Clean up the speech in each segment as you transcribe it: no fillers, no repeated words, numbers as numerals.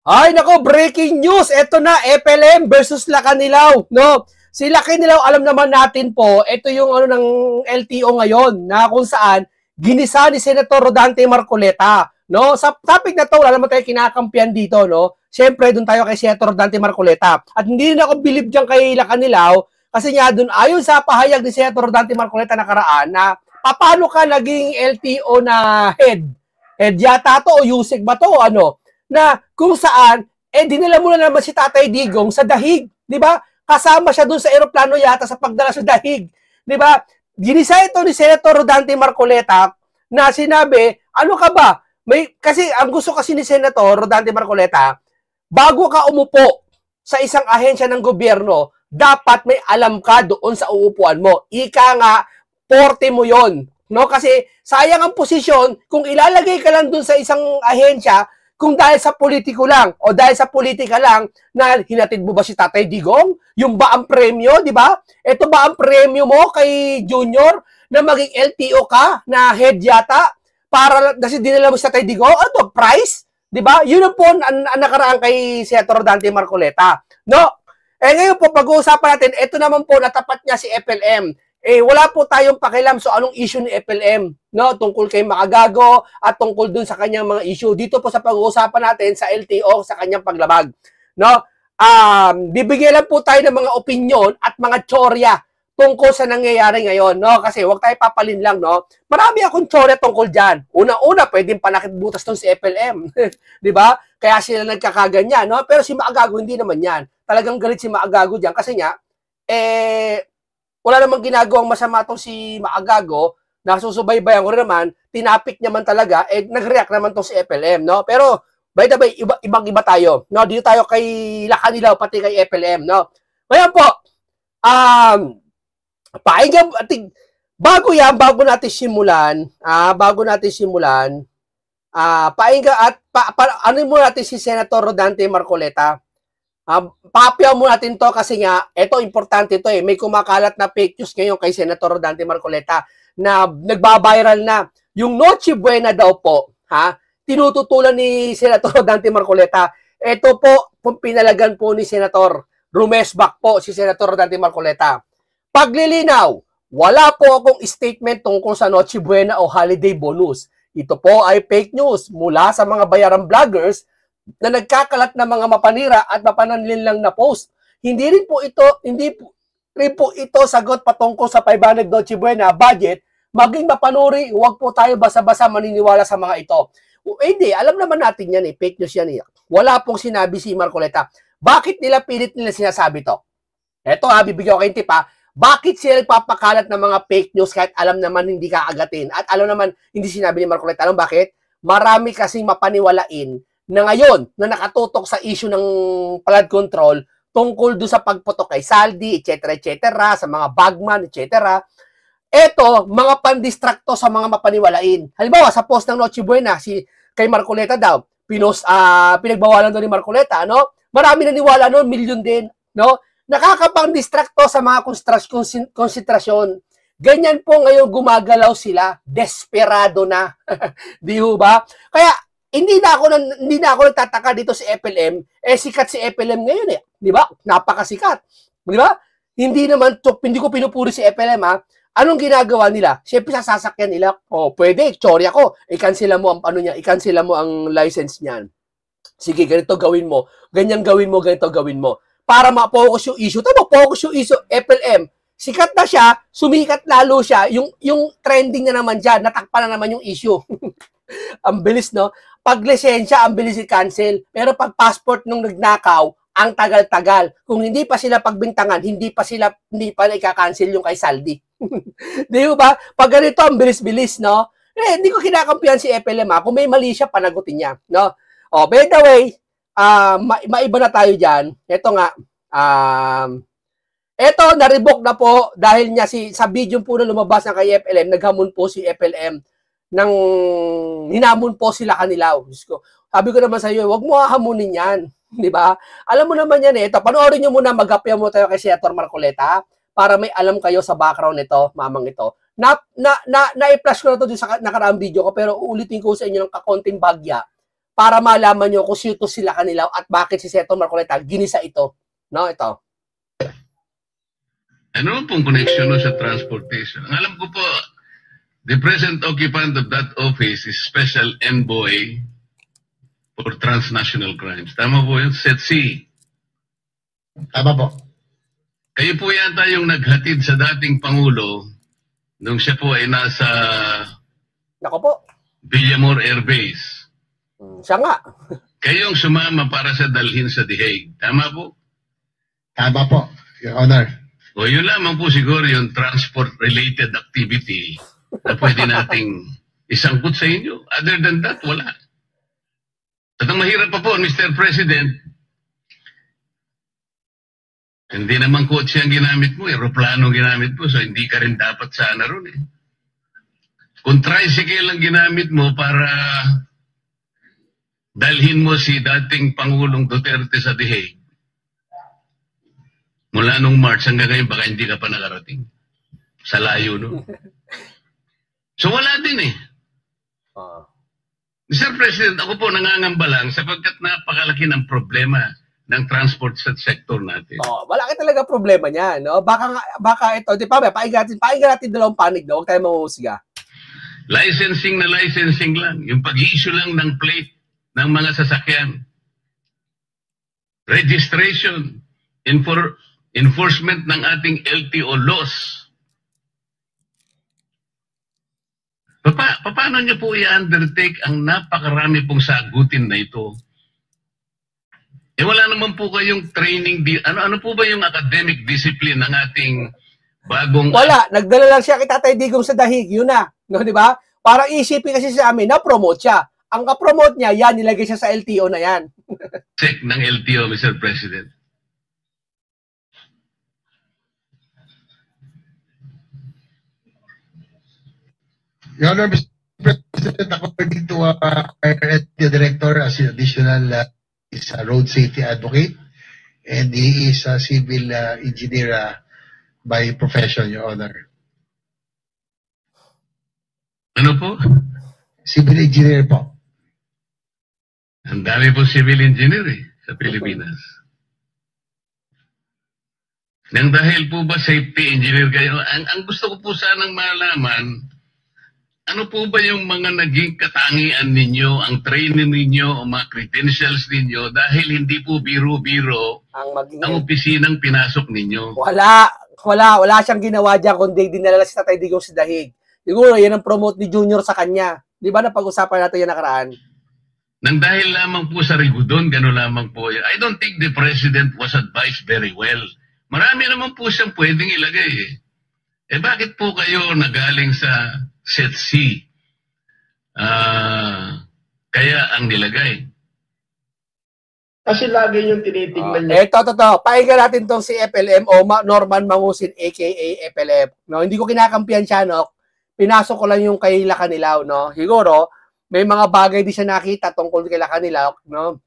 Ay, nako, breaking news. Ito na, FLM versus Lacanilaw, no? Si Lacanilaw, alam naman natin po, ito yung ano ng LTO ngayon, na kung saan ginisa ni Senator Rodante Marcoleta, no? Sa topic na to, wala naman tayo kinakampihan dito, no? Siyempre, doon tayo kay Senator Rodante Marcoleta. At hindi rin ako believe diyan kay Lacanilaw, kasi nga doon, ayon sa pahayag ni Senator Rodante Marcoleta nakaraan, na paano ka naging LTO na head? Head yata to, o Yusek ba to, o ano? Na kung saan, dinala mo na naman si Tatay Digong sa dahig, di ba? Kasama siya dun sa eroplano yata sa pagdala sa dahig, di ba? Ginisa ito ni Senator Rodante Marcoleta na sinabi, ano ka ba? Kasi ang gusto kasi ni Senator Rodante Marcoleta, bago ka umupo sa isang ahensya ng gobyerno, dapat may alam ka doon sa uupuan mo. Ika nga, porte mo yon, no? Kasi sayang ang posisyon kung ilalagay ka lang doon sa isang ahensya kung dahil sa politiko lang o dahil sa politika lang na hinatid mo ba si Tatay Digong? Yung ba ang premyo, di ba? Ito ba ang premyo mo kay Junior na maging LTO ka na head yata para kasi dinala mo si Tatay Digong? Ano, price? Di ba? Yun ang po ang nakaraan kay Senator Dante Marcoleta. No? Ngayon po, pag-uusapan natin, ito naman po, natapat niya si FLM. Wala po tayong pakialam so anong issue ni FLM, no? Tungkol kay Makagago at tungkol dun sa kanyang mga issue. Dito po sa pag-uusapan natin sa LTO sa kanyang paglabag, no? Bibigyan lang po tayo ng mga opinion at mga tsorya tungkol sa nangyayari ngayon, no? Kasi wag tayo papalin lang, no? Marami akong tsorya tungkol diyan. Una-una, pwedeng panakit butas tong si FLM, 'di ba? Kaya sila nagkakaganyan, no? Pero si Makagago hindi naman 'yan. Talagang galit si Makagago diyan kasi nga wala namang ginagawang masama tong si Makagago, nasusubaybayan ko rin naman, tinapik niya man talaga, nag-react naman tong si FLM, no? Pero, by the way, ibang-iba tayo, no? Dito tayo kay Lacanilaw, pati kay FLM, no? Ngayon po, painggan, bago natin simulan, painggan at, ano mo natin si Senator Rodante Marcoleta, papiaw mo natin to kasi nga, ito importante to may kumakalat na fake news ngayon kay Senator Rodante Marcoleta na nagbabiral na. Yung Noche Buena daw po, tinututulan ni Senator Rodante Marcoleta. Ito po, pinalagan po ni Senator Rumesbak po, si Senator Rodante Marcoleta. Paglilinaw, wala po akong statement tungkol sa Noche Buena o holiday bonus. Ito po ay fake news mula sa mga bayarang vloggers na nagkakalat ng mga mapanira at mapananlinlang na post. Hindi rin po ito sagot patungkol sa 500 Noche Buena budget, maging mapanuri, huwag po tayo basa-basa maniniwala sa mga ito. Hindi, alam naman natin yan fake news yan Wala pong sinabi si Marcoleta. Bakit pilit nila sinasabi to? Eto bibigyan ko kayong tip bakit sila nagpapakalat ng mga fake news kahit alam naman hindi kaagatin at alam naman hindi sinabi ni Marcoleta. Alam bakit? Marami kasing mapaniwalain na ngayon, na nakatutok sa issue ng flood control, tungkol doon sa pagputok kay Saldi, etc., sa mga bagman, etc. Ito, mga pandistrakto sa mga mapaniwalain. Halimbawa, sa post ng Noche Buena, kay Marcoleta daw, pinagbawalan doon ni Marcoleta, no? Marami naniwala noon, milyon din, no? Nakakapang-distrakto sa mga konsentrasyon. Ganyan po ngayon gumagalaw sila, desperado na. Di ba? Kaya, hindi na ako nagtataka dito si FLM, sikat si FLM ngayon di ba? Napakasikat. Di ba? Hindi ko pinupuri si FLM Anong ginagawa nila? Siyempre sasakyan nila. Pwede, tsorya ko. I-cancel mo ang license niyan. Sige, ganito gawin mo. Ganyan gawin mo, ganito gawin mo. Para ma-focus yung issue. Focus yung issue, FLM. Sikat na siya, sumikat lalo siya. Yung trending na naman dyan, natakpan na naman yung issue. Ang bilis, no? Pag lisensya, ang bilis i-cancel. Pero pag passport nung nagnakaw, ang tagal-tagal. Kung hindi pa sila pagbintangan, hindi pa ika-cancel yung kay Saldi. Di ba? Pag ganito, ang bilis-bilis, no? Hindi ko kinakampihan si FLM, Kung may mali siya, panagutin niya, no? By the way, maiba na tayo dyan. Ito nga, ito, na-revoke na po dahil niya sa video po na lumabas na kay FLM, naghamon po si FLM hinamon po sila Lacanilaw. Sabi ko naman sa iyo, wag mo hahamunin yan. Di ba? Alam mo naman yan Ito, panoorin nyo muna, mag-apya mo tayo kay Senator Marcoleta para may alam kayo sa background nito, mamang ito. Na-flash ko na to sa nakaraang video ko, pero uulitin ko sa inyo ng kakonting bagya para malaman nyo kung sino sila Kanilaw at bakit si Senator Marcoleta ginisa ito. No, ito. Ano pong connection sa transportation? Ang alam ko po, the present occupant of that office is Special Envoy for Transnational Crimes. Tama po yun? SETC. Tama po. Kayo po yata yung naghatid sa dating Pangulo nung siya po ay nasa Nako po. Villamor Air Base. Siya nga. Kayong sumama para sa dalhin sa The Hague. Tama po? Tama po, Your Honor. O yun lamang po siguro yung transport-related activity na pwede nating isangkot sa inyo. Other than that, wala. At ang mahirap pa po, Mr. President, hindi naman kotse ang ginamit mo, aeroplano ang ginamit mo, so hindi ka rin dapat sana ron eh. Kung tricycle ang ginamit mo para dalhin mo si dating Pangulong Duterte sa The Hague, mula nung March hanggang ngayon, baka hindi ka pa nakarating. Sa layo, no? So wala din eh. Mr. President, ako po nangangamba lang sapagkat napakalaki ng problema ng transport sector natin. Malaki talaga problema niya, no? Baka ito, di pa ba, painggan natin dalawang panig, no? Huwag tayo mamuhusga. Licensing na licensing lang. Yung pag-i-issue lang ng plate ng mga sasakyan. Registration. Enforcement ng ating LTO laws. Paano niyo po i-undertake ang napakarami pong sagutin na ito? Wala naman po kayong training. Ano po ba yung academic discipline ng ating bagong... Wala. Nagdala lang siya kay Tatay Digong sa dahig. Yun na. No, di ba? Parang isipin kasi sa amin, na-promote siya. Ang ka-promote niya, yan, nilagay siya sa LTO na yan. Check ng LTO, Mr. President. Your Honor, Mr. President, according to our director as an additional is a road safety advocate and he is a civil engineer by profession, Your Honor. Ano po? Civil engineer po. Ang dami po civil engineer sa Pilipinas. Nang dahil po ba safety engineer kayo, ang gusto ko po sanang malaman, ano po ba yung mga naging katangian ninyo, ang training ninyo, o mga credentials ninyo, dahil hindi po biro-biro ang opisinang pinasok ninyo? Wala siyang ginawa dyan, kundi dinala si Tatay Digong sa dahig. Siguro, yan ang promote ni Junior sa kanya. Di ba napag-usapan natin yan nakaraan? Nang dahil lamang po sa rigudon, gano'n lamang po. I don't think the President was advised very well. Marami naman po siyang pwedeng ilagay bakit po kayo nagaling sa SETC? Kaya ang nilagay. Kasi lagi yung tinitingnan niya. Totoo. Pahinga natin tong si FLM o Norman Mangusin aka FLM. No, hindi ko kinakampihan siya, no. Pinasok ko lang yung kay Kanilaw, no. Siguro may mga bagay di siya nakita tungkol kay Kanilaw, no.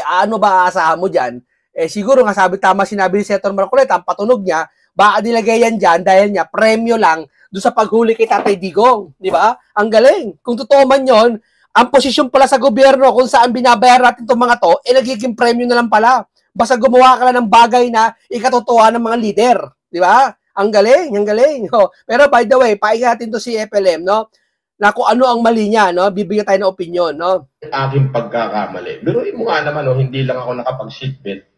Ano ba aasahan mo diyan? Siguro nga tama sinabi ni Senator Marcoleta, ang patunog niya, baka nilagay yan dyan dahil niya premyo lang doon sa paghuli kay Tatay Digong, di ba? Ang galing. Kung totoo man yon, ang posisyon pala sa gobyerno kung saan binabayaran natin itong mga to, nagiging premyo na lang pala. Basta gumawa ka lang ng bagay na ikatotohanan ng mga leader, di ba? Ang galing, ang galing. Pero by the way, pahinga natin to si FLM, no? Na kung ano ang mali niya, no? Bibigyan tayo ng opinion, no? Aking pagkakamali. Biruin mo nga naman, hindi lang ako nakapag-seatbelt.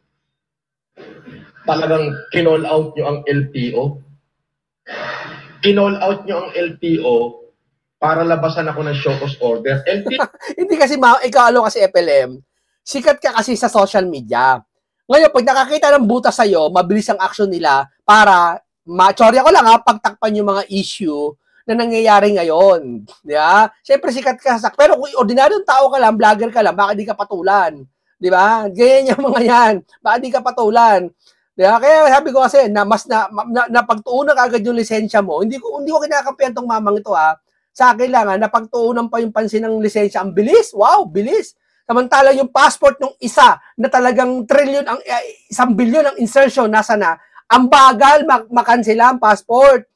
Talagang kinall out nyo ang LTO. Kinall out nyo ang LTO para labasan ako ng show cause order. Hindi kasi, ikaw kasi FLM, sikat ka kasi sa social media. Ngayon, pag nakakita ng butas sa'yo, mabilis ang action nila para, sorry ako lang pagtakpan yung mga issue na nangyayari ngayon. Di ba? Siyempre, sikat ka. Pero kung ordinaryong tao ka lang, vlogger ka lang, baka di ka patulan. Di ba? Ganyan yung mga yan. Baka di ka patulan. Diba? Kaya sabi ko kasi na mas napagtuunan agad yung lisensya mo. Hindi ko kinakampihan tong mamang ito Sa akin lang napagtuunan pa yung pansin ng lisensya. Ang bilis. Wow, bilis. Samantala yung passport ng isa na talagang trillion ang 1 billion ang insertion nasa na. Ang bagal makansela ang passport.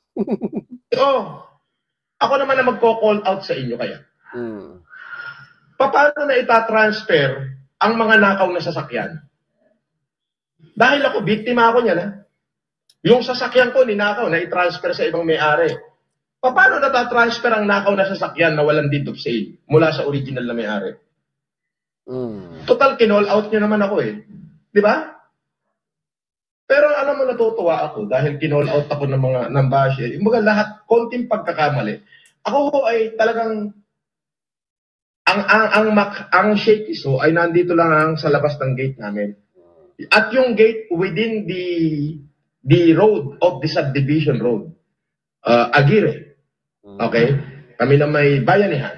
Ako naman na magko-call out sa inyo kaya. paano na itatransfer ang mga nakaw na sasakyan? Dahil ako, biktima ako niyan, ha? Yung sasakyan ko, ninakaw, na i-transfer sa ibang may-ari. Paano natatransfer ang nakaw na sasakyan na walang deed of sale mula sa original na may-ari? Total, kinall out nyo naman ako eh. Di ba? Pero alam mo, natutuwa ako dahil kinall out ako ng basher. Yung mga lahat, konting pagkakamali. Ako ay talagang ang shaky so ay nandito lang sa labas ng gate namin. At yung gate within the road of the subdivision road. Aguirre. Okay? Kami na may bayanihan.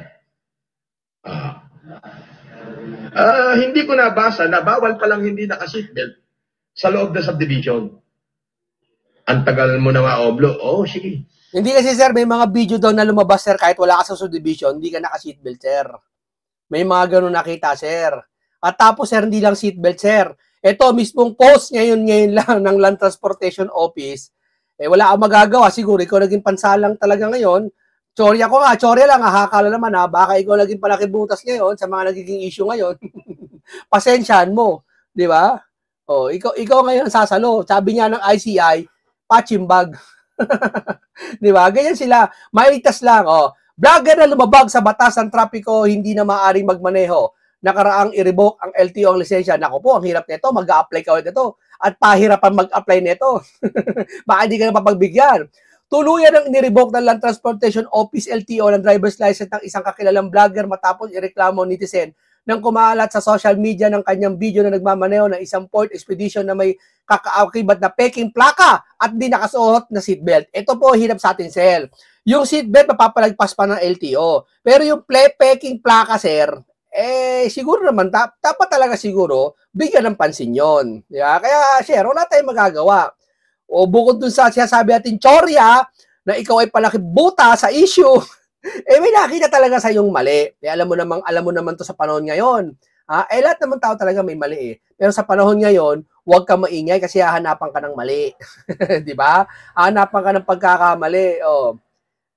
Hindi ko nabasa na bawal palang hindi naka-seatbelt sa loob ng subdivision. Ang tagal mo na nga, Oblo. Oh, sige. Hindi kasi, sir, may mga video daw na lumabas, sir, kahit wala ka sa subdivision, hindi ka naka-seatbelt, sir. May mga ganun nakita, sir. At tapos, sir, hindi lang seatbelt, sir. Ito, mismong post ngayon lang ng Land Transportation Office, wala kang magagawa. Siguro, ikaw naging pansalang talaga ngayon. Tsorya ko nga, tsorya lang, hakala naman, baka ikaw naging palakibutas ngayon sa mga nagiging issue ngayon. Pasensyahan mo, di ba? Oh, ikaw ngayon sasalo. Sabi niya ng ICI, pachimbag. Di ba? Ganyan sila. Mailigtas lang. Oh. Vlogger na lumabag sa batas ng trapiko, hindi na maaaring magmaneho. Nakaraang i-revoke ang LTO ang lisensya. Naku po, ang hirap nito. Mag-a-apply ka ulit nito. At pahirapan mag-apply nito. Baka hindi ka na papagbigyan. Tuluyan ang ni-revoke ng Land Transportation Office LTO ng driver's license ng isang kakilalang vlogger matapos ireklamo netizen nang kumalat sa social media ng kanyang video na nagmamaneho ng isang port expedition na may kakaakibat na peking plaka at di nakasuot na seatbelt. Ito po, hirap sa atin, sir. Yung seatbelt, mapapalagpas pa ng LTO. Pero yung peking plaka, sir, siguro naman, dapat talaga siguro, bigyan ng pansin yun. Yeah? Kaya, sir, wala tayong magagawa. O bukod dun sa sinasabi natin, tsorya, na ikaw ay palakibuta sa issue, may nakita talaga sa yung mali. Alam mo naman to sa panahon ngayon. Lahat naman tao talaga may mali eh. Pero sa panahon ngayon, huwag ka maingay kasi hahanapan ka ng mali. 'Di ba? Hahanapan ka ng pagkakamali. Oh.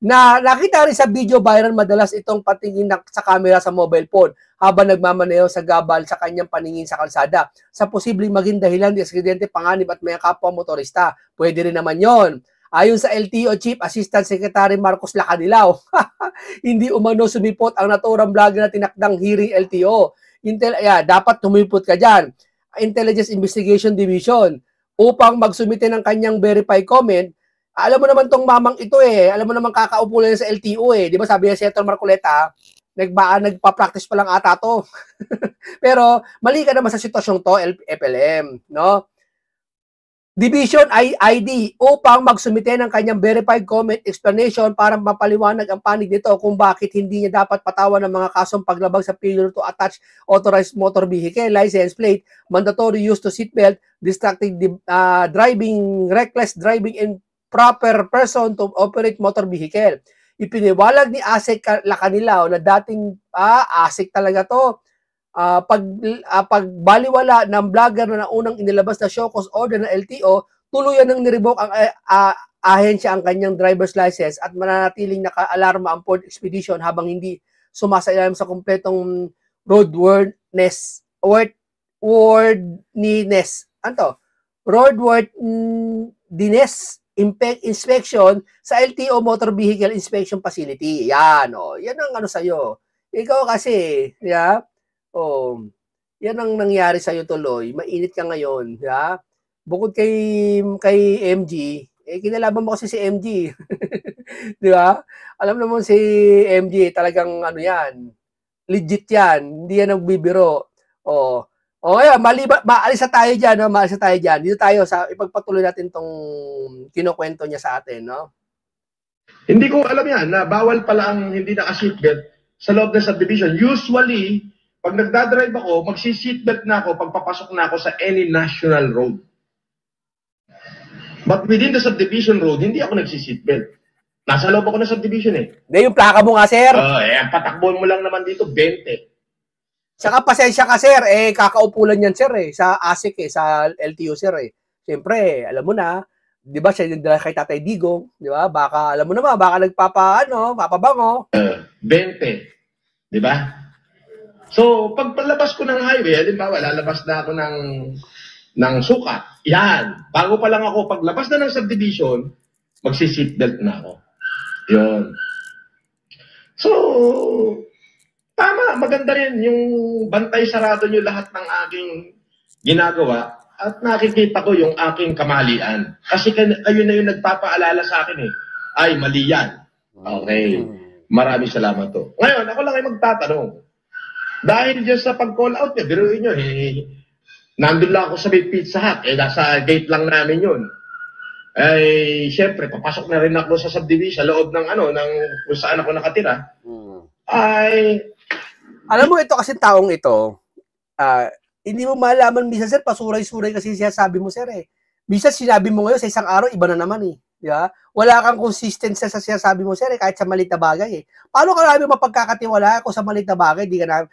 Nakita rin sa video viral madalas itong patingin sa camera sa mobile phone habang nagmamaneho sa gabal sa kanyang paningin sa kalsada. Sa posibleng maging dahilan ng aksidente, panganib at may kapwa motorista. Pwede rin naman 'yon. Ayon sa LTO Chief Assistant Secretary Marcos Lacanilaw, hindi umano sumipot ang naturang vlogger na tinakdang hearing LTO. Dapat tumipot ka dyan. Intelligence Investigation Division upang magsumite ng kanyang verified comment. Alam mo naman tong mamang ito alam mo naman kakaupo lang sa LTO Di ba sabi niya Senator Marcoleta, nagpa-practice pa lang ata to. Pero mali ka naman sa sitwasyong to, FLM, no? Division ID upang magsumite ng kanyang verified comment explanation para mapaliwanag ang panig nito kung bakit hindi niya dapat patawan ng mga kasong paglabag sa failure to attach authorized motor vehicle, license plate, mandatory use to seatbelt, distracted driving, reckless driving, and proper person to operate motor vehicle. Ipiniwalag ni ASEC Lacanilaw na dating ASEC talaga to, pagbaliwala ng vlogger na naunang inilabas na show cause order ng LTO, tuluyan ng nirevoke ang ahensya ang kanyang driver's license at mananatiling naka-alarma ang port expedition habang hindi sumasailalim sa kumpletong roadworthiness inspection sa LTO Motor Vehicle Inspection Facility. Yan, yan ang sa'yo. Ikaw kasi, yan ang nangyari sa'yo tuloy. Mainit ka ngayon. Bukod kay MG, kinalaban mo kasi si MG. Di ba? Alam naman si MG, talagang yan. Legit yan. Hindi yan nagbibiro. Ayan, maalis na tayo dyan. Maalis na tayo dyan. Dito tayo ipagpatuloy natin tong kinukwento niya sa atin. No? Hindi ko alam yan na bawal pala ang hindi naka-seatbelt sa loob ng subdivision. Usually, pag nagdadrive ako, magsi-seatbelt na ako pagpapasok na ako sa any national road. But within the subdivision road, hindi ako nagsi-seatbelt. Nasa loob ako ng subdivision Hindi, yung plaka mo nga, sir. Patakbon mo lang naman dito, 20. Saka pasensya ka, sir. Kakaupulan yan, sir, sa ASIC, sa LTO, sir, Siyempre, alam mo na, di ba, siya yung kay Tatay Digong, di ba? Baka, alam mo naman, baka papabango. 20. Di ba? So, pagpalabas ko ng highway, halimbawa, lalabas na ako ng sukat. Yan. Bago pa lang ako, paglabas na ng subdivision, magsi-seatbelt na ako. Yun. So, tama, maganda rin yung bantay sarado nyo lahat ng aking ginagawa at nakikita ko yung aking kamalian. Kasi kayo na yung nagpapaalala sa akin eh. Ay, mali yan. Okay. Maraming salamat to. Ngayon, ako lang ay magtatanong. Dahil dyan sa pag-call out niya, biruin nyo, nandun lang ako sa may Pizza Hut, nasa gate lang namin yun. Ay, syempre, papasok na rin ako sa subdivision, sa loob ng ng kung saan ako nakatira. Ay, alam mo, ito kasi taong ito, hindi mo malaman, minsan, sir, pasuray-suray kasi siya sabi mo, sir, eh. Minsan, sinabi mo ngayon, sa isang araw, iba na naman, eh. Di ba? Wala kang consistency sa sinasabi mo, sir, eh, kahit sa maliit na bagay, eh. Paano ka namin mapagkakatiwala kung sa maliit na bagay, di ka na,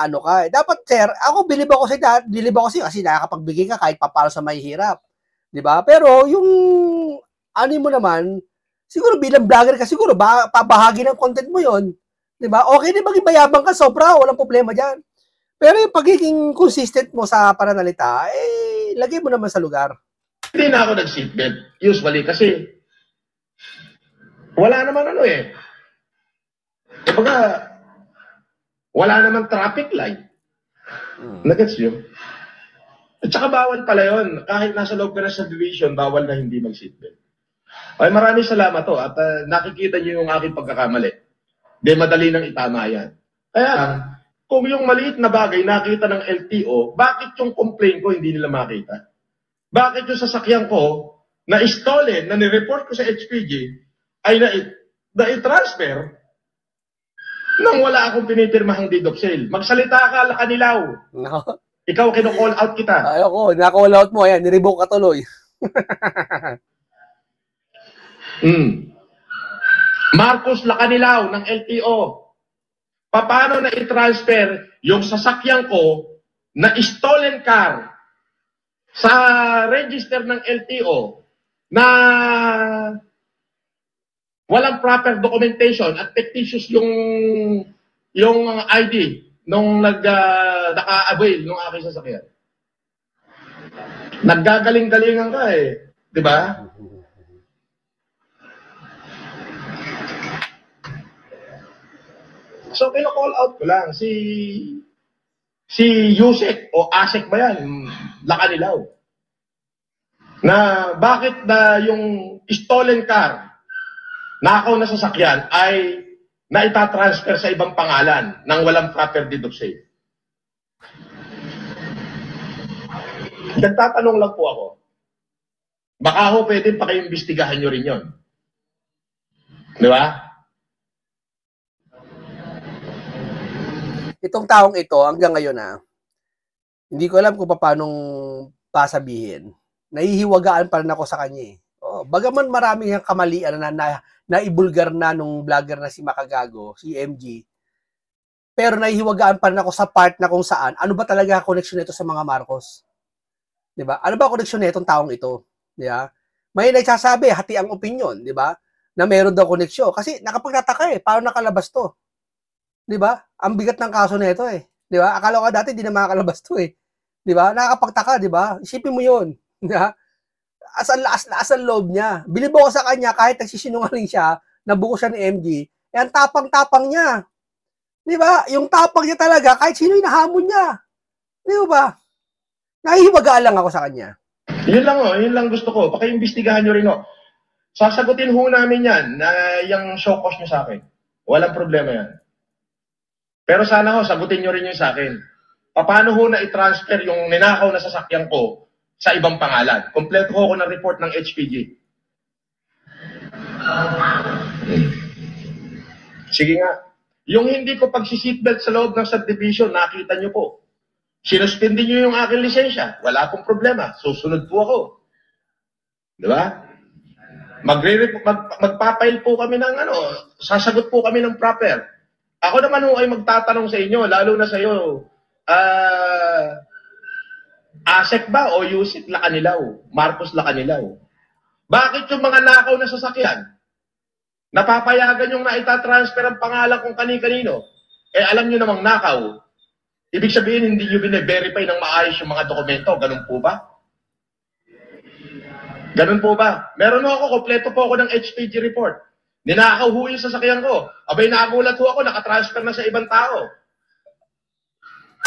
ano ka, eh. Dapat, sir, ako, bilib ako sa'yo kasi nakakapagbigay ka kahit papalo sa mahihirap. Di ba? Pero, yung, ano mo naman, siguro bilang vlogger ka, siguro, pabahagi ng content mo yon. Di ba? Okay din maging mayabang ka, sobra, walang problema dyan. Pero yung pagiging consistent mo sa pananalita, eh, lagay mo naman sa lugar. Hindi na ako nag-seatbelt. Usually, kasi wala naman Kapag wala naman traffic light. Nagets nyo? At saka bawal pala yun. Kahit nasa loob ka na sa division, bawal na hindi mag-seatbelt. Ay, maraming salamat to. At nakikita nyo yung aking pagkakamali. Di madali nang itama yan. Kaya, kung yung maliit na bagay nakita ng LTO, bakit yung complaint ko hindi nila makita? Bakit yung sasakyan ko na stolen, na nireport ko sa HPG, ay na-transfer nang wala akong pinipirmahang deed of sale? Magsalita ka, Lakanilaw. No. Ikaw, kino-call out kita. Ayoko, na-call out mo. Ayan, nirevoke ka tuloy. Marcos Lakanilaw ng LTO. Paano na i-transfer yung sasakyan ko na stolen car sa register ng LTO na walang proper documentation at fictitious yung ID nung naka-avail nung aking sasakyan. Naggagaling-galingan ka eh. Di ba? So, kino-call out ko lang si Yusek o Asek ba yan? Lakanilaw. Na bakit yung stolen car, nakaw na sasakyan, ay naitatransfer sa ibang pangalan nang walang proper deed of sale. Nagtatanong lang po ako. Baka ho pwede pakiimbestigahan nyo rin yun. Di ba? Itong taong ito, hanggang ngayon hindi ko alam kung paano pasabihin. Nahihiwagaan pa rin ako sa kanya eh. Bagaman maraming kamalian na naibulgar na nung vlogger na si Makagago, si MG, pero nahihiwagaan pa rin ako sa part na kung saan, ano ba talaga connection nito sa mga Marcos? Diba? Ano ba connection nitong taong ito? Diba? May nagsasabi, hati ang opinion, diba? Na meron daw connection. Kasi nakapagtataka eh, paano nakalabas to? Di ba? Ang bigat ng kaso nito eh. Di ba? Akala ko dati di na makakalabas to eh. Di ba? Nakakapagtaka, di ba? Isipin mo 'yon. Di ba? Asan loob niya. Bilib ako sa kanya kahit nagsisinungaling siya, nabuko siya ni MG. Eh, ang tapang-tapang niya. Di ba? Yung tapang niya talaga, kahit sino yung nahamon niya. Di ba? Nahihiwagaan lang ako sa kanya. Yun lang gusto ko. Pakiimbestigahan nyo rin ho. Sasagutin ho namin yan na yung show cause nyo sa akin. Walang problema yan. Pero sana ho, sagutin nyo rin yung sa akin. Paano ho na i-transfer yung ninakaw na sasakyan ko sa ibang pangalan? Kompleto ho ako ng report ng HPG. Sige nga. Yung hindi ko pagsiseatbelt sa loob ng subdivision, nakita nyo po. Sinuspindi nyo yung aking lisensya. Wala akong problema. Susunod po ako. Di ba? Magpapail po kami ng sasagot po kami ng proper. Ako naman ho ay magtatanong sa inyo, lalo na sa iyo, Asek ba o Yusek Lakanilaw? Marcos Lakanilaw? Bakit yung mga nakaw na sasakyan, napapayagan yung naitatransfer ang pangalan kung kani-kanino? alam nyo namang nakaw. Ibig sabihin, hindi nyo bine-verify ng maayos yung mga dokumento. Ganun po ba? Ganun po ba? Meron ako, kompleto po ako ng HPG report. Ninakaw ho yung sasakyan ko. Abay, nakagulat ho ako, nakatransfer na sa ibang tao.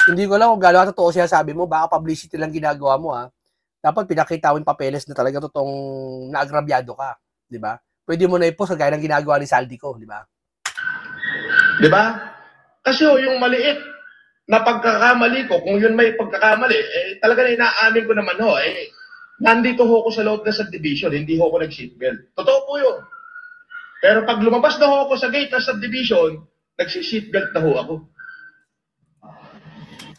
Hindi ko lang kung gano'n totoo siya sabi mo, baka publicity lang ginagawa mo ha. Dapat pinakita mo yung papeles na talaga totoong naagrabyado ka, di ba? Pwede mo na i-post gaya ng ginagawa ni Saldi ko, di ba? Di ba? Kasi yung maliit na pagkakamali ko, kung yun may pagkakamali, talaga na inaamin ko naman ho, nandito ho ako sa loob ng subdivision, hindi ho ako nag-seatbelt. Totoo po yun. Pero pag lumabas na ho ako sa gate ng subdivision, nagsi-seatbelt na ho ako.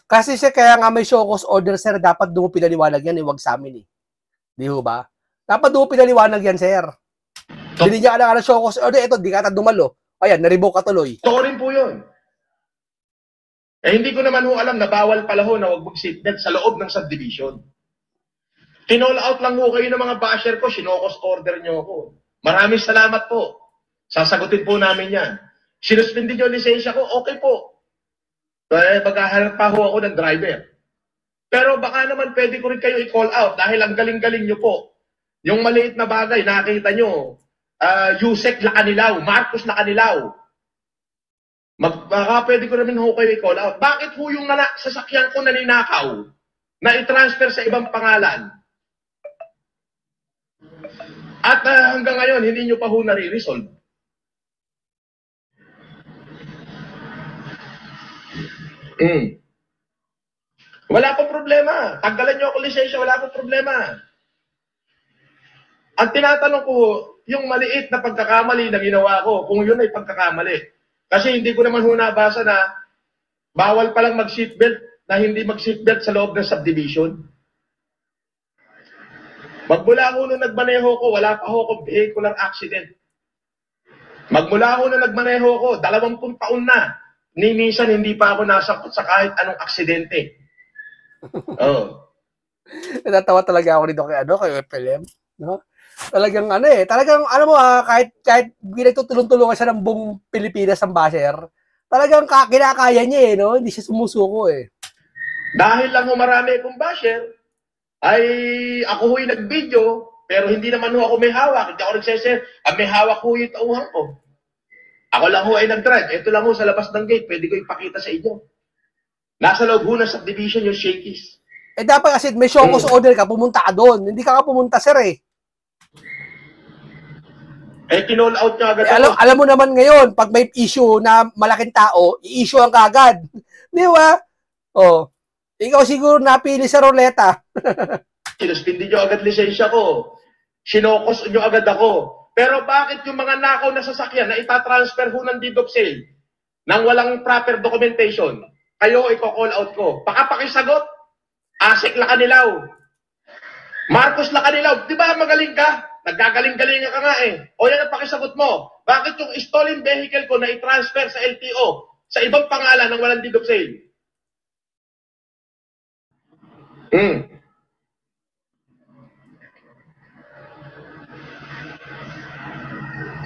Kasi siya kaya nga may show cause order, sir, dapat doon mo pinaliwanag yan, huwag sa amin eh. Di ho ba? Dapat doon mo pinaliwanag yan, sir. Hindi niya ka na show cause order, ito, di ka dumalo. Ayan, na-revoke ka tuloy. Totoo rin po yun. Hindi ko naman ho alam na bawal pala ho na huwag mag-seatbelt sa loob ng subdivision. Kinall out lang ho kayo ng mga basher ko, sinokos order nyo ako. Maraming salamat po. Sasagutin po namin yan. Sinuspindi nyo lisensya ko, okay po. Maghahanap pa ho ako ng driver. Pero baka naman pwede ko rin kayo i-call out dahil ang galing-galing nyo po. Yung maliit na bagay, nakita nyo, Yusek Lacanilaw, Marcos Lacanilaw. Baka pwede ko namin ho kayo i-call out. Bakit ho yung sasakyan ko naninakaw na i-transfer sa ibang pangalan? At hanggang ngayon, hindi nyo pa ho nare-resolve. Wala pong problema. Tanggalan nyo ako lisensya, wala pong problema. Ang tinatanong ko, yung maliit na pagkakamali na ginawa ko, kung yun ay pagkakamali. Kasi hindi ko naman ho nabasa na bawal palang mag-seatbelt na hindi mag-seatbelt sa loob ng subdivision. Magmula ho nung nagmaneho ko, wala pa ho akong vehicular accident. Magmula ho nung nagmaneho ko, 20 taon na. Ni minsan hindi pa ako nasangkot sa kahit anong aksidente. Oh. Natatawa talaga ako dito kay FLM, no? Talagang talagang mo kahit ginagtutulong-tulungan siya ng buong Pilipinas ang basher, talagang kinakaya niya no? Hindi siya sumusuko eh. Dahil lang marami akong basher, ay ako ho'y nag-video, pero hindi naman ho ako may hawak, hindi ako nagse-share, may hawak ho yung tauhan ko. Ako lang ho ay nag-drive, ito lang ho sa labas ng gate, pwede ko ipakita sa inyo. Nasa loob ho ng subdivision yung shakies. Dapat kasi may show cause order ka, pumunta ka doon. Hindi ka pumunta, sir eh. Kinall out niya agad ako. Alam mo naman ngayon, pag may issue na malaking tao, i-issue ang kagad. Di ba? Oh. Ikaw siguro napili sa ruleta. Sinuspindi nyo agad lisensya ko. Sinokos nyo agad ako. Pero bakit yung mga nakaw na sasakyan na itatransfer ho ng deed of sale nang walang proper documentation, kayo i-call out ko? Baka pakisagot. Asik Lacanilaw. Marcos Lacanilaw. Di ba magaling ka? Nagkagaling-galing ka nga eh. O yan ang pakisagot mo. Bakit yung stolen vehicle ko na i-transfer sa LTO sa ibang pangalan ng walang deed of sale?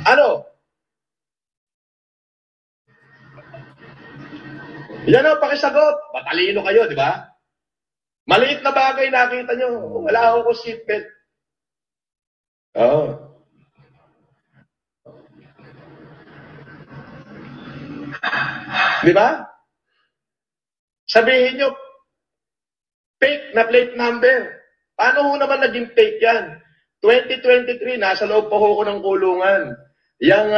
Ano? Yan ang pakisagot. Matalino kayo, di ba? Maliit na bagay nakita nyo. Wala akong seatbelt. Oo. Di ba? Sabihin nyo, fake na plate number. Paano ho naman naging fake yan? 2023, nasa loob pa ho ko ng kulungan. Yang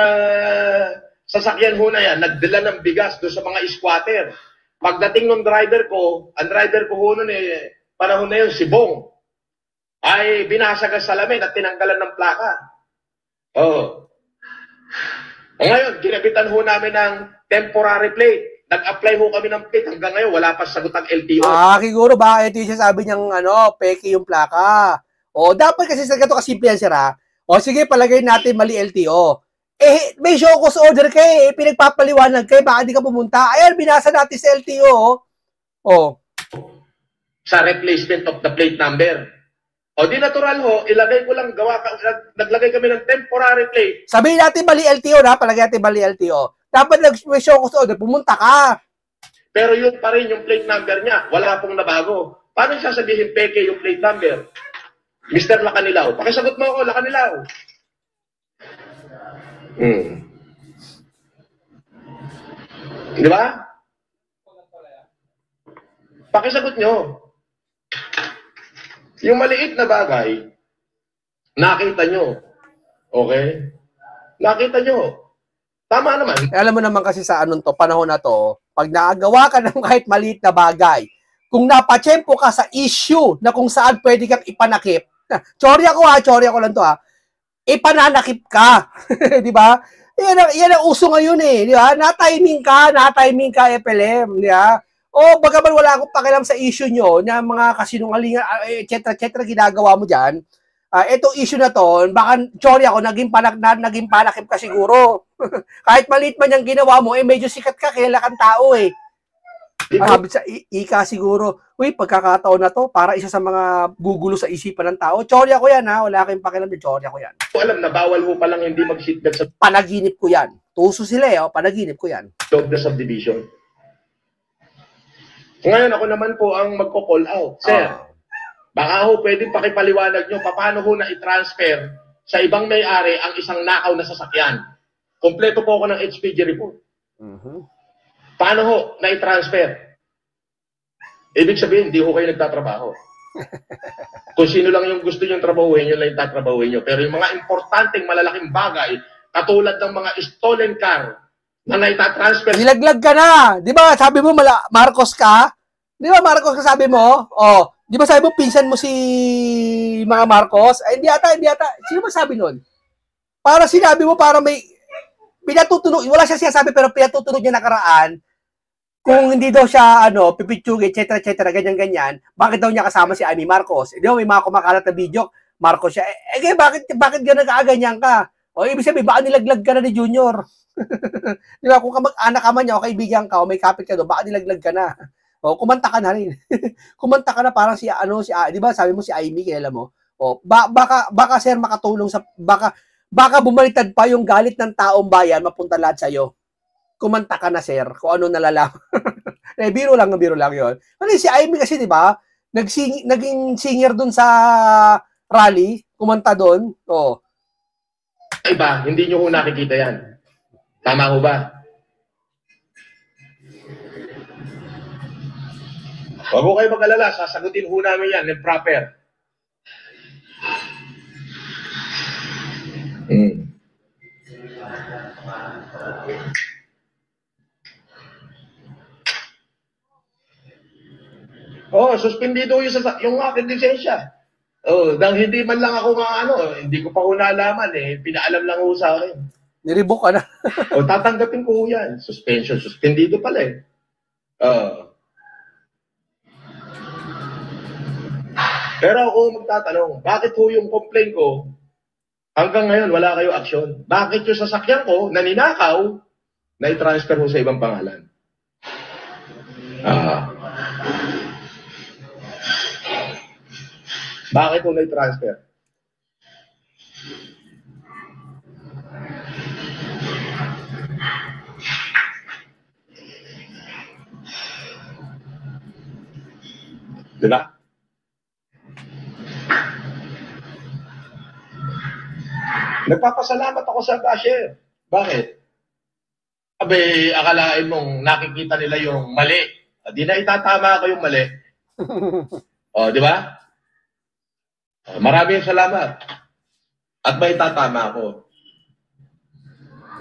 sasakyan ho na yan, nagdala ng bigas doon sa mga squatter. Pagdating ng driver ko, ang driver ko ho noon panahon na yun, si Bong, ay binasag ang salamin at tinanggalan ng plaka. Oh. Ngayon, kinabitan ho namin ng temporary plate. Nag-apply ho kami ng plate. Hanggang ngayon, wala pa sagot ang LTO. Siguro ba ito yung sabi niyang peke yung plaka. O, dapat kasi sa gato kasimple yan, sir, ha? O, sige, palagay natin mali LTO. May show cause order kayo, pinagpapaliwanag kayo, baka di ka pumunta. Ayan, binasa natin sa LTO. O. Sa replacement of the plate number. O di natural ho, ilagay ko lang, naglagay kami ng temporary plate. Sabihin natin mali LTO na, palagay natin mali LTO. Dapat nag-show cause order, pumunta ka. Pero yun pa rin yung plate number niya. Wala pong nabago. Paano sasabihin peke yung plate number? Mr. Lacanilaw. Pakisagot mo ako, Lacanilaw. Di ba? Pakisagot nyo. Yung maliit na bagay, nakita nyo. Okay? Nakita nyo. Tama naman. Alam mo naman kasi sa anong to, panahon na to, pag naagawa ka ng kahit maliit na bagay, kung napatsyempo ka sa issue na kung saan pwede kang ipanakip, tsorya ko lang to ipananakip ka. Di ba? Yan ang uso ngayon di ba? Na-timing ka, FLM, di ba? O bagaman wala akong pakialam sa issue nyo na mga kasinungalingan, etc. ginagawa mo dyan, itong issue na to, baka tsorya ko, naging panakip ka siguro. Kahit maliit man yung ginawa mo, medyo sikat ka, kilala kang tao Sabi sa ika siguro, pagkakataon na to, para isa sa mga gugulo sa isipan ng tao. Tsorya ko yan wala kayong pakialam, tsorya ko yan. Alam na bawal ho palang hindi mag-seatbelt sa panaginip ko yan. Tuso sila panaginip ko yan. loob na subdivision. Ngayon ako naman po ang magko-call out. Sir, baka ho pwedeng pakipaliwanag nyo paano ho na i-transfer sa ibang may-ari ang isang nakaw na sasakyan. Kompleto po ako ng HPG report. Paano ho na i-transfer? Ibig sabihin, hindi ho kayo nagtatrabaho. Kung sino lang yung gusto nyo trabahuhin, yun lang yung tatrabahuhin nyo. Pero yung mga importanteng malalaking bagay, katulad ng mga stolen car, na naitatransfer. Nilaglag ka na. Di ba sabi mo Marcos ka? Di ba Marcos ka sabi mo? Di ba sabi mo pinsan mo si mga Marcos? Ay, hindi ata. Sino ba sabi nun? Para sinabi mo para may pinatutunog. Wala siya sinasabi pero pinatutunog niya nakaraan. Kung hindi daw siya pipitsug, etc. ganyan. Bakit daw niya kasama si Amy Marcos? Di ba may mga kumakalat na video, Marcos siya. Bakit gano'n kaaganyan ka? Ibig sabihin, baka nilaglag ka na ni Junior. Di ba, kung anak ka man niya, o kaibigan ka, o may kapit ka doon, baka nilaglag ka na. Kumanta ka na rin. Kumanta ka na parang di ba, sabi mo si Amy, kailan mo? Baka sir makatulong baka bumaliktad pa yung galit ng taong bayan, mapunta lahat sa'yo. Kumanta ka na, sir, kung ano nalalaman. Biro lang yun. Kasi si Amy kasi, di ba, naging singer doon sa rally, kumanta doon. Iba, hindi nyo ho nakikita yan. Tama ho ba? Huwag ho kayo mag-alala, sasagutin ho namin yan ng proper. Suspendido yung aking lisensya. Dahil hindi man lang ako hindi ko pa ho naalaman pinaalam lang ho sa akin. Niribok ka na. Tatanggapin ko ho yan. Suspendido pala Pero ako magtatanong, bakit ho yung complaint ko, hanggang ngayon wala kayo aksyon? Bakit yung sasakyan ko, na ninakaw, na i-transfer ho sa ibang pangalan? Bakit ho na i-transfer? Diba? Nagpapasalamat ako sa cashier. Bakit? Akalain mong nakikita nila yung mali. Di na itatama ko yung mali. Di ba? Maraming salamat. At may itatama ako.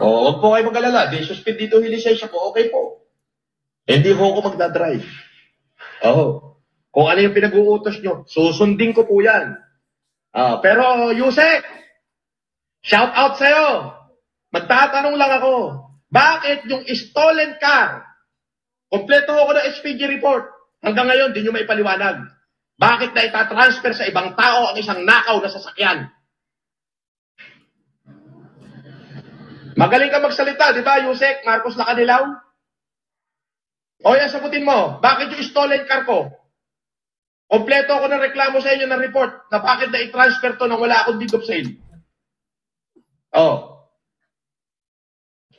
Huwag po kayo mag-alala. Di suspendido yung lisensya ko. Okay po. Hindi ko ako magdadrive. Kung ano yung pinag-uutos nyo, susundin ko po yan. Pero, Yusek, shout out sa'yo. Magtatanong lang ako, bakit yung stolen car, kompleto ako ng HPG report, hanggang ngayon, di nyo may paliwanag. Bakit na itatransfer sa ibang tao ang isang nakaw na sasakyan? Magaling ka magsalita, di ba, Yusek, Marcos Lacanilaw? Yan, sagutin mo, bakit yung stolen car ko? Kompleto ako ng reklamo sa inyo ng report na bakit na i-transfer to nang wala akong deed of sale.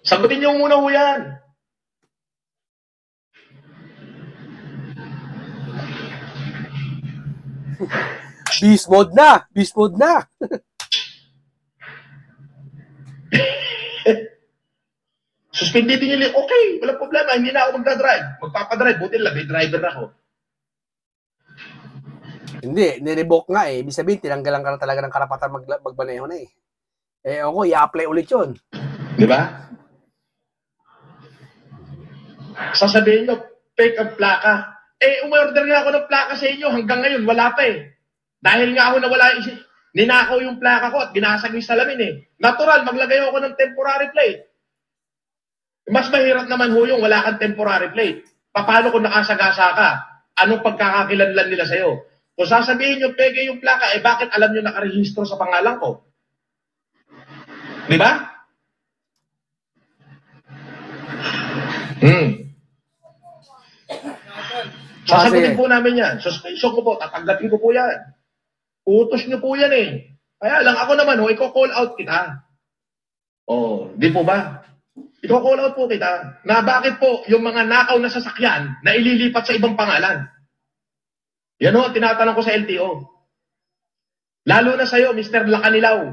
Sagutin niyo muna ho yan. Beast mode na. Beast mode na. Suspenditin niyo, okay, walang problema, hindi na ako magdadrive. Magpapadrive, buti lang, may driver ako. Hindi, nirevoke nga eh. Ibig sabihin, tinanggalan ka na talaga ng karapatan magmaneho na eh. Eh ako, i-apply ulit yun. Di ba? Sasabihin nyo, fake ang plaka. Eh, umorder nga ako ng plaka sa inyo. Hanggang ngayon, wala pa eh. Dahil nga ako nawala, ninakaw yung plaka ko at binasag yung salamin eh. Natural, maglagay ako ng temporary plate. Mas mahirap naman ho yung wala kang temporary plate. Paano kung nakasagasa ka? Anong pagkakakilanlan nila sa'yo? Kung sasabihin nyo, peke yung plaka, eh bakit alam nyo nakarehistro sa pangalan ko? Di ba? Sasagutin po namin yan. Suspension ko po, tatanggapin ko po yan. Utos nyo po yan eh. Kaya lang ako naman, i-call out kita. Di po ba? I-call out po kita na bakit po yung mga nakaw na sasakyan na ililipat sa ibang pangalan. Yan ho, tinatanong ko sa LTO. Lalo na sa'yo, Mr. Lacanilaw.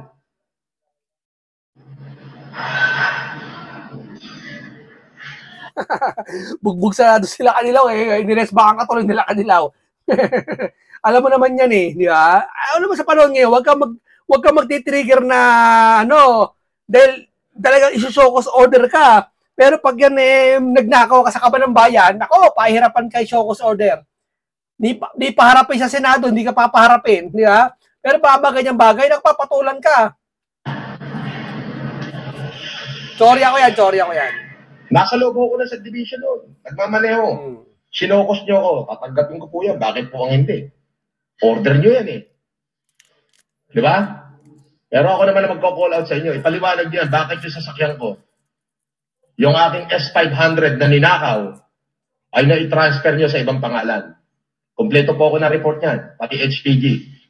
Bugbog sarado sila Kanilaw eh. Niresbakan ka tuloy nila Kanilaw. Alam mo naman yan eh, di ba? Alam mo sa panahon ngayon, wag kang magti-trigger na dahil talagang isusokos order ka. Pero pag yan eh, nagnakaw ka sa kaban ng bayan, ako, pahirapan kay Shokos order. Di paharapin sa Senado, hindi ka papaharapin, di ba? Pero baba ganyang bagay, nagpapatulan ka. Chorya ko yan. Nasa loob ko na sa division noon. Nagmamaneho. Sinokos nyo ako. Tatanggapin ko po yan. Bakit po ang hindi? Order nyo yan eh. Di ba? Pero ako naman na magko-call out sa inyo. Ipaliwanag nyo yan. Bakit yung sasakyan ko? Yung aking S500 na ninakaw ay na-transfer nyo sa ibang pangalan. Kompleto po ako na report niyan. Pati HPG.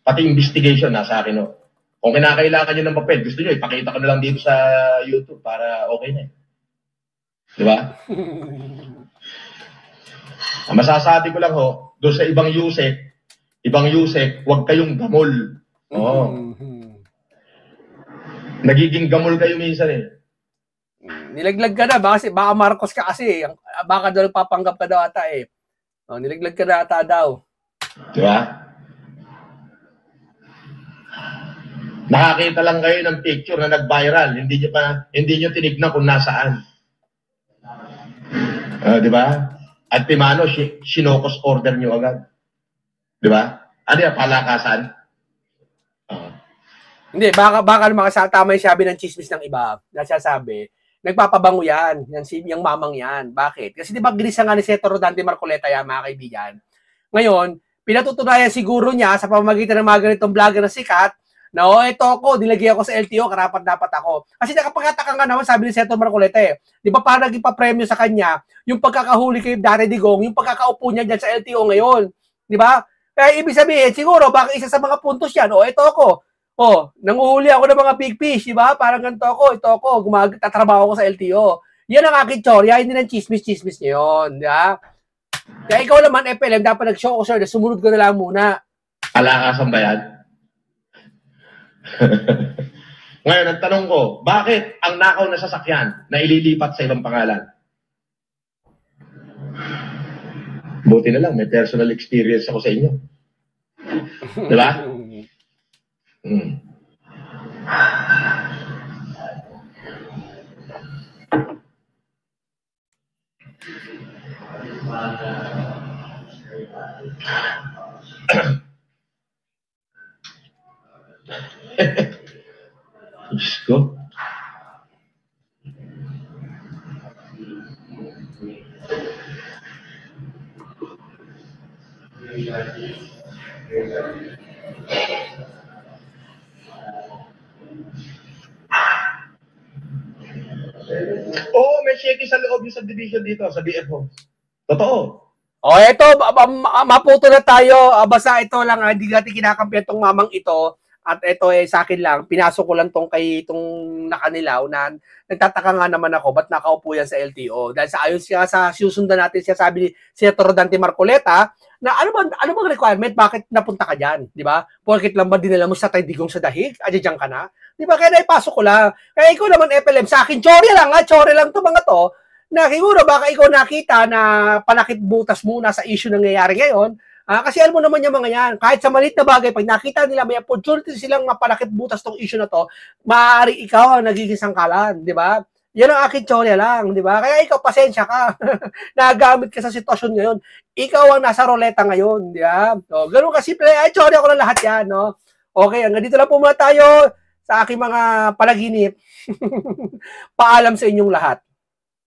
Pati investigation nasa akin. No? Kung kinakailangan nyo ng papel, gusto nyo, ipakita ko na lang dito sa YouTube para okay na eh. Di ba? Ang masasabi ko lang ho, doon sa ibang Yusek, huwag kayong gamol. Nagiging gamol kayo minsan eh. Nilaglag ka na, baka Marcos ka kasi. Baka doon papanggap ka daw ata eh. Nilaglag ka na ata daw. Di ba? Nakakita lang kayo ng picture na nag-viral. Hindi nyo tinignan kung nasaan. Di ba? At Timano, sinokos order nyo agad. Di ba? Ano yung palakasan? Hindi, baka tama yung sabi ng chismis ng iba. Nasasabi, nagpapabango yan. Yung mamang yan. Bakit? Kasi di ba ginisa nga ni Senator Rodante Marcoleta yan, mga kaibigan. Ngayon, pinatutunayan siguro niya sa pamamagitan ng mga ganitong vlogger na sikat na ito ako, nilagay ako sa LTO, karapat dapat ako. Kasi nakapagkataka nga naman, sabi ni Senator Marcoleta di ba parang nagpa-premyo sa kanya yung pagkakahuli kay Dare Digong, yung pagkakaupo niya dyan sa LTO ngayon. Di ba? Kaya ibig sabihin, siguro, baka isa sa mga puntos yan, ito ako. Nanguhuli ako ng mga big fish, di ba? Parang ganito ako, ito ako, tatrabaho ko sa LTO. Yan ang aking teorya, hindi ng chismis-chismis niya yun, di ba? Kaya ikaw naman, FLM, dapat nag-show ko, sir, sumunod ko na lang muna. Alakasan ba yan? Ngayon, ang tanong ko, bakit ang nakaw na sasakyan na ililipat sa ibang pangalan? Buti na lang, may personal experience ako sa inyo. Di ba? Diyos ko. May cheque sa loob yung subdivision dito sa BFO. Totoo. Ito, maputo na tayo. Basta ito lang, hindi natin kinakampi itong mamang ito. At ito sa akin lang, pinasok ko lang itong nakanilaw na nagtataka nga naman ako, ba't nakaupo yan sa LTO? Dahil sa ayon siya sa susundan natin siya, sabi ni Senator Dante Marcoleta, na ano bang requirement, bakit napunta ka dyan, di ba? Porkit lang ba dinala mo sa Taydigong sa Dahig, adyan ka na? Di ba? Kaya naipasok ko lang. Kaya ikaw naman, FLM, sa akin, chore lang to mga to, na siguro baka ikaw nakita na panakit butas muna sa issue nangyayari ngayon, kasi alam mo naman yung mga yan, kahit sa maliit na bagay, pag nakita nila may opportunity silang mapanakit butas tong issue na to, maaari ikaw ang nagiging sangkalan, di ba? Yan ang aking teorya lang, di ba? Kaya ikaw, pasensya ka. Nagamit ka sa sitwasyon ngayon. Ikaw ang nasa roleta ngayon, di ba? So, ganun ka simple. Ay, teorya ko na lahat yan, no? Okay, hanggang dito lang po muna tayo sa aking mga palaginip. Paalam sa inyong lahat.